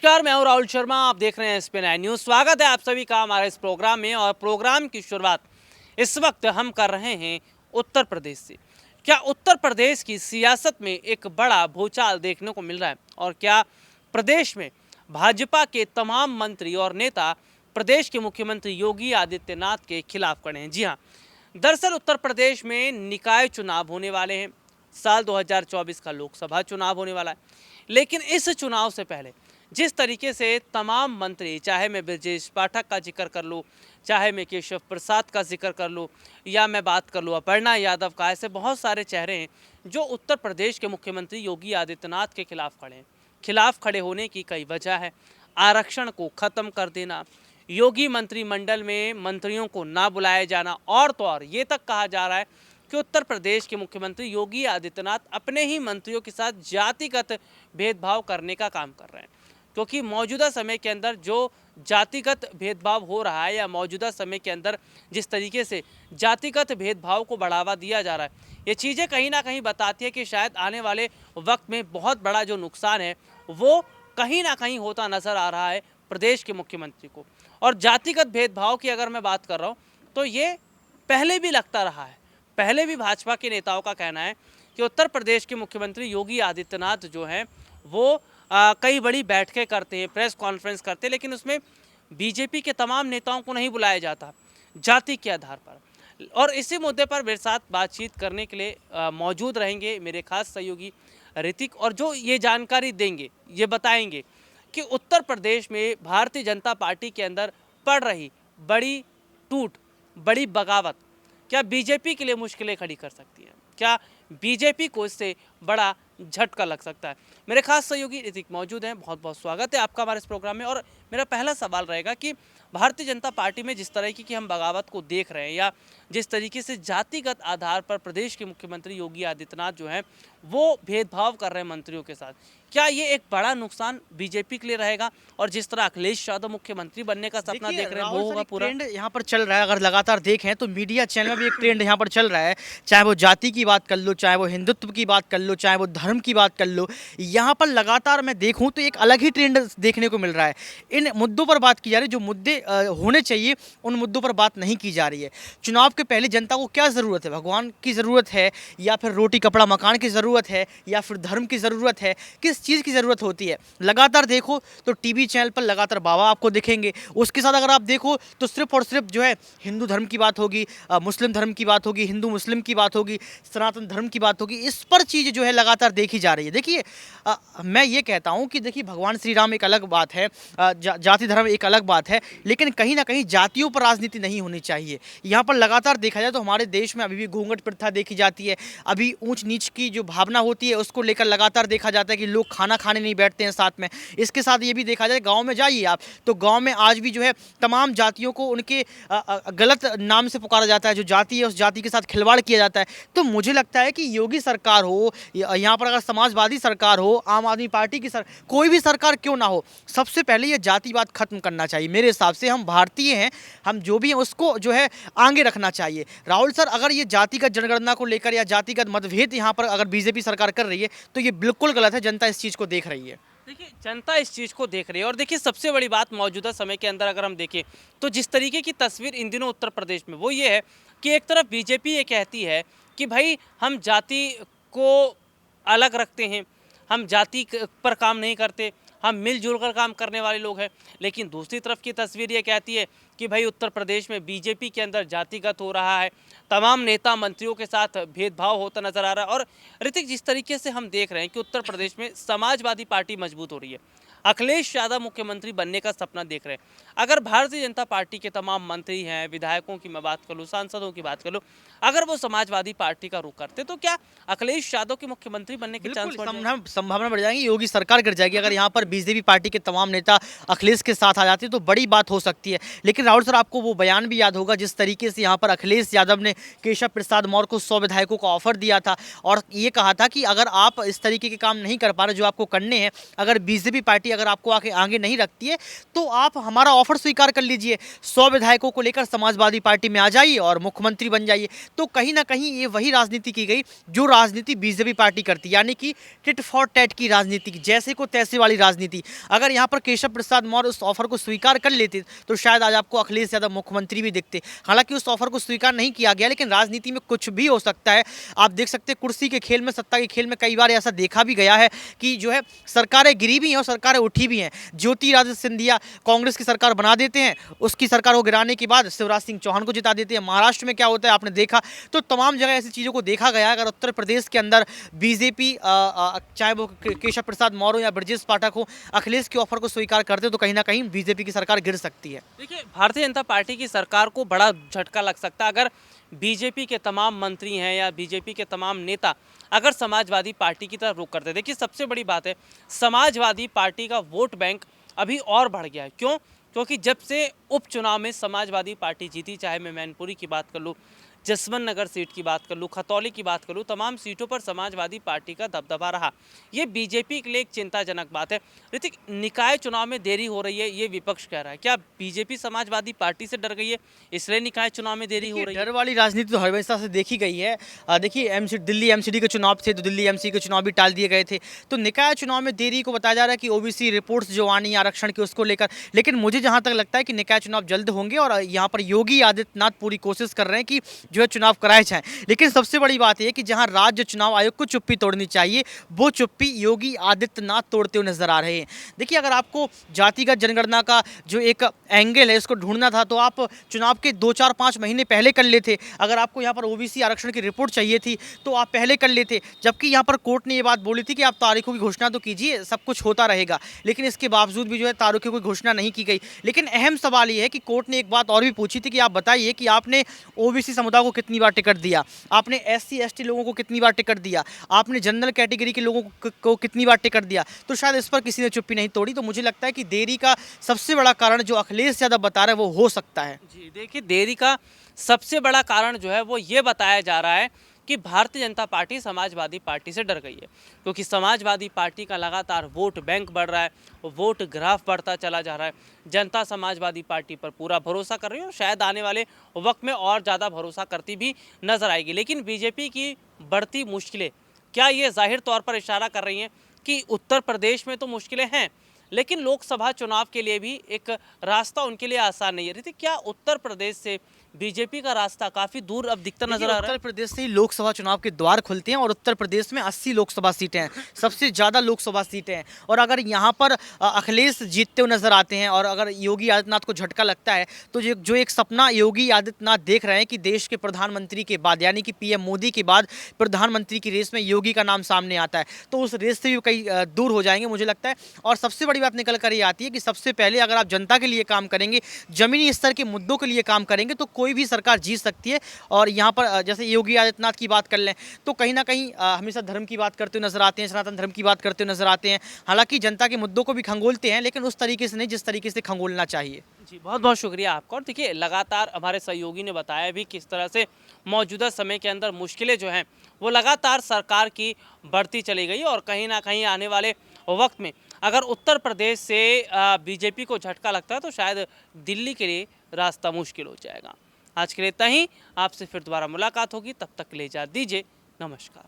नमस्कार, मैं हूं राहुल शर्मा। आप देख रहे हैं SPN न्यूज़। स्वागत है आप सभी का हमारे इस प्रोग्राम में। और प्रोग्राम की शुरुआत इस वक्त हम कर रहे हैं उत्तर प्रदेश से। क्या उत्तर प्रदेश की सियासत में एक बड़ा भूचाल देखने को मिल रहा है? और क्या प्रदेश में भाजपा के तमाम मंत्री और नेता प्रदेश के मुख्यमंत्री योगी आदित्यनाथ के खिलाफ खड़े हैं? जी हाँ, दरअसल उत्तर प्रदेश में निकाय चुनाव होने वाले हैं। साल 2024 का लोकसभा चुनाव होने वाला है, लेकिन इस चुनाव से पहले जिस तरीके से तमाम मंत्री, चाहे मैं ब्रजेश पाठक का जिक्र कर लूँ, चाहे मैं केशव प्रसाद का जिक्र कर लूँ, या मैं बात कर लूँ अपर्णा यादव का, ऐसे बहुत सारे चेहरे हैं जो उत्तर प्रदेश के मुख्यमंत्री योगी आदित्यनाथ के खिलाफ खड़े हैं। खिलाफ खड़े होने की कई वजह है। आरक्षण को ख़त्म कर देना, योगी मंत्रिमंडल में मंत्रियों को ना बुलाया जाना, और तो और ये तक कहा जा रहा है कि उत्तर प्रदेश के मुख्यमंत्री योगी आदित्यनाथ अपने ही मंत्रियों के साथ जातिगत भेदभाव करने का काम कर रहे हैं। क्योंकि मौजूदा समय के अंदर जो जातिगत भेदभाव हो रहा है, या मौजूदा समय के अंदर जिस तरीके से जातिगत भेदभाव को बढ़ावा दिया जा रहा है, ये चीज़ें कहीं ना कहीं बताती है कि शायद आने वाले वक्त में बहुत बड़ा जो नुकसान है वो कहीं ना कहीं होता नज़र आ रहा है प्रदेश के मुख्यमंत्री को। और जातिगत भेदभाव की अगर मैं बात कर रहा हूँ तो ये पहले भी लगता रहा है। पहले भी भाजपा के नेताओं का कहना है कि उत्तर प्रदेश के मुख्यमंत्री योगी आदित्यनाथ जो हैं वो कई बड़ी बैठकें करते हैं, प्रेस कॉन्फ्रेंस करते हैं, लेकिन उसमें बीजेपी के तमाम नेताओं को नहीं बुलाया जाता जाति के आधार पर। और इसी मुद्दे पर मेरे साथ बातचीत करने के लिए मौजूद रहेंगे मेरे खास सहयोगी ऋतिक, और जो ये जानकारी देंगे, ये बताएंगे कि उत्तर प्रदेश में भारतीय जनता पार्टी के अंदर पड़ रही बड़ी टूट, बड़ी बगावत क्या बीजेपी के लिए मुश्किलें खड़ी कर सकती है? क्या बीजेपी को इससे बड़ा झटका लग सकता है? मेरे खास सहयोगी ऋतिक मौजूद हैं। बहुत बहुत स्वागत है आपका हमारे इस प्रोग्राम में। और मेरा पहला सवाल रहेगा कि भारतीय जनता पार्टी में जिस तरीके की हम बगावत को देख रहे हैं, या जिस तरीके से जातिगत आधार पर प्रदेश के मुख्यमंत्री योगी आदित्यनाथ जो हैं वो भेदभाव कर रहे हैं मंत्रियों के साथ, क्या ये एक बड़ा नुकसान बीजेपी के लिए रहेगा? और जिस तरह अखिलेश यादव मुख्यमंत्री बनने का सपना देख रहे हैं वो होगा पूरा? ट्रेंड यहाँ पर चल रहा है, अगर लगातार देखें तो मीडिया चैनल में भी एक ट्रेंड यहाँ पर चल रहा है। चाहे वो जाति की बात कर लो, चाहे वो हिंदुत्व की बात कर लो, चाहे वो धर्म की बात कर लो, यहाँ पर लगातार मैं देखूँ तो एक अलग ही ट्रेंड देखने को मिल रहा है। इन मुद्दों पर बात की जा रही है, जो मुद्दे होने चाहिए उन मुद्दों पर बात नहीं की जा रही है। चुनाव के पहले जनता को क्या ज़रूरत है? भगवान की ज़रूरत है, या फिर रोटी कपड़ा मकान की ज़रूरत है, या फिर धर्म की ज़रूरत है? किस चीज़ की ज़रूरत होती है? लगातार देखो तो टीवी चैनल पर लगातार बाबा आपको दिखेंगे। उसके साथ अगर आप देखो तो सिर्फ और सिर्फ जो है हिंदू धर्म की बात होगी, मुस्लिम धर्म की बात होगी, हिंदू मुस्लिम की बात होगी, सनातन धर्म की बात होगी। इस पर चीज़ जो है लगातार देखी जा रही है। देखिए, मैं ये कहता हूँ कि देखिए, भगवान श्री राम एक अलग बात है, जाति धर्म एक अलग बात है, लेकिन कहीं ना कहीं जातियों पर राजनीति नहीं होनी चाहिए। यहाँ पर लगातार देखा जाए तो हमारे देश में अभी भी घूंघट प्रथा देखी जाती है। अभी ऊंच नीच की जो भावना होती है उसको लेकर लगातार देखा जाता है कि लोग खाना खाने नहीं बैठते हैं साथ में। इसके साथ ये भी देखा जाए, गांव में जाइए आप तो गांव में आज भी जो है तमाम जातियों को उनके गलत नाम से पुकारा जाता है। जो जाति है उस जाति के साथ खिलवाड़ किया जाता है। तो मुझे लगता है कि योगी सरकार हो, यहाँ पर अगर समाजवादी सरकार हो, आम आदमी पार्टी की कोई भी सरकार क्यों ना हो, सबसे पहले ये जातिवाद खत्म करना चाहिए। मेरे हिसाब से हम भारतीय हैं, हम जो भी हैं उसको जो है आगे रखना चाहिए। राहुल सर, अगर ये जातिगत जनगणना को लेकर या जातिगत मतभेद यहाँ पर अगर बीजेपी सरकार कर रही है तो ये बिल्कुल गलत है। जनता इस चीज़ को देख रही है। देखिए, जनता इस चीज़ को देख रही है। और देखिए, सबसे बड़ी बात मौजूदा समय के अंदर अगर हम देखें तो जिस तरीके की तस्वीर इन दिनों उत्तर प्रदेश में वो ये है कि एक तरफ बीजेपी ये कहती है कि भाई हम जाति को अलग रखते हैं, हम जाति पर काम नहीं करते, हम मिलजुल कर काम करने वाले लोग हैं। लेकिन दूसरी तरफ की तस्वीर ये कहती है कि भाई उत्तर प्रदेश में बीजेपी के अंदर जातिगत हो रहा है, तमाम नेता मंत्रियों के साथ भेदभाव होता नजर आ रहा है। और ऋतिक, जिस तरीके से हम देख रहे हैं कि उत्तर प्रदेश में समाजवादी पार्टी मजबूत हो रही है, अखिलेश यादव मुख्यमंत्री बनने का सपना देख रहे हैं। अगर भारतीय जनता पार्टी के तमाम मंत्री हैं, विधायकों की मैं बात कर लूँ, सांसदों की बात कर लूँ, अगर वो समाजवादी पार्टी का रुख करते तो क्या अखिलेश यादव के मुख्यमंत्री बनने के चांस बढ़ जाएंगे? संभावना बढ़ जाएगी, योगी सरकार गिर जाएगी। अगर यहाँ पर बीजेपी पार्टी के तमाम नेता अखिलेश के साथ आ जाते तो बड़ी बात हो सकती है। लेकिन राहुल सर, आपको वो बयान भी याद होगा जिस तरीके से यहाँ पर अखिलेश यादव ने केशव प्रसाद मौर्य को 100 विधायकों का ऑफर दिया था, और ये कहा था कि अगर आप इस तरीके के काम नहीं कर पा रहे जो आपको करने हैं, अगर बीजेपी पार्टी अगर आपको आगे आगे नहीं रखती है तो आप हमारा ऑफर स्वीकार कर लीजिए, 100 विधायकों को लेकर समाजवादी पार्टी में आ जाइए और मुख्यमंत्री बन जाइए। तो कहीं ना कहीं ये वही राजनीति की गई जो राजनीति बीजेपी पार्टी करती है, यानी कि टिट फॉर टैट की राजनीति, जैसे को तैसे वाली राजनीति। अगर यहाँ पर केशव प्रसाद मौर्य उस ऑफर को स्वीकार कर लेते तो शायद आज आपको अखिलेश यादव मुख्यमंत्री भी दिखते। हालांकि उस ऑफर को स्वीकार नहीं किया गया, लेकिन राजनीति में कुछ भी हो सकता है। आप देख सकते हैं कुर्सी के खेल में, सत्ता के खेल में कई बार ऐसा देखा भी गया है कि जो है सरकारें गिरी भी हैं और सरकारें उठी भी हैं। ज्योतिरादित्य सिंधिया कांग्रेस की सरकार बना देते हैं, उसकी सरकार को गिराने के बाद शिवराज सिंह चौहान को जिता देते हैं। महाराष्ट्र में क्या होता है आपने देखा। तो तमाम जगह ऐसी चीज़ों को देखा गया है। अगर उत्तर प्रदेश के अंदर बीजेपी चाहे वो केशव प्रसाद मौर्य या ब्रजेश पाठक हो, अखिलेश के ऑफर को स्वीकार करते तो कहीं ना कहीं बीजेपी की सरकार गिर सकती है। देखिए, भारतीय जनता पार्टी की सरकार को बड़ा झटका लग सकता है अगर बीजेपी के तमाम मंत्री हैं या बीजेपी के तमाम नेता अगर समाजवादी पार्टी की तरफ रुख करते। देखिए, सबसे बड़ी बात है, समाजवादी पार्टी का वोट बैंक अभी और बढ़ गया है। क्यों? क्योंकि जब से उपचुनाव में समाजवादी पार्टी जीती, चाहे मैं मैनपुरी की बात कर लूँ, जसवंत नगर सीट की बात कर लूँ, खतौली की बात कर लूँ, तमाम सीटों पर समाजवादी पार्टी का दबदबा रहा। ये बीजेपी के लिए एक चिंताजनक बात है। ऋतिक, निकाय चुनाव में देरी हो रही है, ये विपक्ष कह रहा है। क्या बीजेपी समाजवादी पार्टी से डर गई है, इसलिए निकाय चुनाव में देरी हो रही है? डर वाली राजनीति तो हमेशा से देखी गई है। देखिए, दिल्ली एमसीडी के चुनाव थे तो दिल्ली एमसी के चुनाव भी टाल दिए गए थे। तो निकाय चुनाव में देरी को बताया जा रहा है कि ओबीसी रिपोर्ट्स जो आनी आरक्षण की उसको लेकर, लेकिन मुझे जहां तक लगता है कि निकाय चुनाव जल्द होंगे और यहाँ पर योगी आदित्यनाथ पूरी कोशिश कर रहे हैं कि जो है चुनाव कराए जाएं। लेकिन सबसे बड़ी बात यह कि जहां राज्य चुनाव आयोग को चुप्पी तोड़नी चाहिए, वो चुप्पी योगी आदित्यनाथ तोड़ते हुए नजर आ रहे हैं। देखिए, अगर आपको जातिगत जनगणना का जो एक एंगल है इसको ढूंढना था तो आप चुनाव के 2-4-5 महीने पहले कर लेते। अगर आपको यहाँ पर ओबीसी आरक्षण की रिपोर्ट चाहिए थी तो आप पहले कर लेते। जबकि यहाँ पर कोर्ट ने ये बात बोली थी कि आप तारीखों की घोषणा तो कीजिए, सब कुछ होता रहेगा, लेकिन इसके बावजूद भी जो है तारीखों की घोषणा नहीं की गई। लेकिन अहम सवाल ये है कि कोर्ट ने एक बात और भी पूछी थी कि आप बताइए कि आपने ओबीसी समुदाय को कितनी बार टिकट दिया, आपने एससी एसटी लोगों को कितनी बार टिकट दिया, आपने जनरल कैटेगरी के लोगों को कितनी बार टिकट दिया। तो शायद इस पर किसी ने चुप्पी नहीं तोड़ी। तो मुझे लगता है कि देरी का सबसे बड़ा कारण जो अखिलेश यादव बता रहे हैं वो हो सकता है। जी, देखिए, देरी का सबसे बड़ा कारण जो है वो ये बताया जा रहा है कि भारतीय जनता पार्टी समाजवादी पार्टी से डर गई है। क्योंकि समाजवादी पार्टी का लगातार वोट बैंक बढ़ रहा है, वोट ग्राफ बढ़ता चला जा रहा है। जनता समाजवादी पार्टी पर पूरा भरोसा कर रही है और शायद आने वाले वक्त में और ज़्यादा भरोसा करती भी नजर आएगी। लेकिन बीजेपी की बढ़ती मुश्किलें क्या ये जाहिर तौर पर इशारा कर रही हैं कि उत्तर प्रदेश में तो मुश्किलें हैं, लेकिन लोकसभा चुनाव के लिए भी एक रास्ता उनके लिए आसान नहीं है। ऋतिक, क्या उत्तर प्रदेश से बीजेपी का रास्ता काफी दूर अब दिखता नजर आ रहा है? उत्तर प्रदेश से ही लोकसभा चुनाव के द्वार खुलते हैं और उत्तर प्रदेश में 80 लोकसभा सीटें हैं, सबसे ज़्यादा लोकसभा सीटें हैं। और अगर यहाँ पर अखिलेश जीतते हुए नजर आते हैं और अगर योगी आदित्यनाथ को झटका लगता है तो जो एक सपना योगी आदित्यनाथ देख रहे हैं कि देश के प्रधानमंत्री के बाद, यानी कि पीएम मोदी के बाद प्रधानमंत्री की रेस में योगी का नाम सामने आता है, तो उस रेस से भी कई दूर हो जाएंगे मुझे लगता है। और सबसे बड़ी बात निकल कर ये आती है कि सबसे पहले अगर आप जनता के लिए काम करेंगे, जमीनी स्तर के मुद्दों के लिए काम करेंगे, तो कोई भी सरकार जीत सकती है। और यहाँ पर जैसे योगी आदित्यनाथ की बात कर लें तो कहीं ना कहीं हमेशा धर्म की बात करते हुए नजर आते हैं, सनातन धर्म की बात करते हुए नजर आते हैं। हालांकि जनता के मुद्दों को भी खंगोलते हैं, लेकिन उस तरीके से नहीं जिस तरीके से खंगोलना चाहिए। जी, बहुत बहुत शुक्रिया आपका। और देखिए, लगातार हमारे सहयोगी ने बताया भी किस तरह से मौजूदा समय के अंदर मुश्किलें जो हैं वो लगातार सरकार की बढ़ती चली गई और कहीं ना कहीं आने वाले वक्त में अगर उत्तर प्रदेश से बीजेपी को झटका लगता है तो शायद दिल्ली के लिए रास्ता मुश्किल हो जाएगा। आज के लिए इतना ही, आपसे फिर दोबारा मुलाकात होगी, तब तक के लिए इजाज़त दीजिए, नमस्कार।